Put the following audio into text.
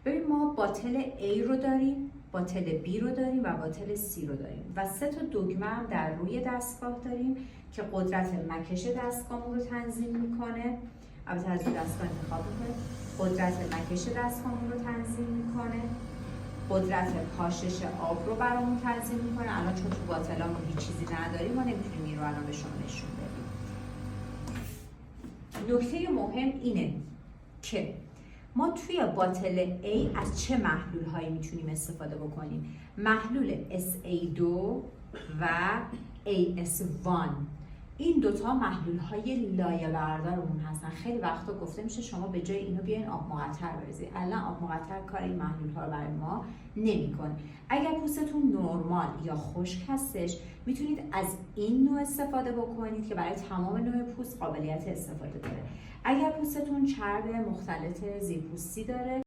ببین ما باتل A رو داریم، باتل B رو داریم و باتل C رو داریم و 3 تا دگمه هم در روی دستگاه داریم که قدرت مکش دستگاهمون رو تنظیم میکنه. البته از روی دستگاه انتخاب میکنه. قدرت مکش دستگاهمون رو تنظیم میکنه. قدرت پاشش آب رو برامون تنظیم میکنه. الان چون تو باتلامون هیچ چیزی نداریم ما نمیتونیم این رو الان به شما نشون بدیم. نکته مهم اینه که ما توی باتل A از چه محلول هایی میتونیم استفاده بکنیم؟ محلول SA2 و AS1. این دوتا محلول های لایه بردارمون هستن. خیلی وقتا گفته میشه شما به جای اینو بیاین آب مقطر بریزید. الان آب مقطر کار این محلول ها رو برای ما نمیکنه. اگر پوستتون نرمال یا خشک هستش میتونید از این نوع استفاده بکنید که برای تمام نوع پوست قابلیت استفاده داره. اگر پوستتون چرب مختلط زیرپوستی داره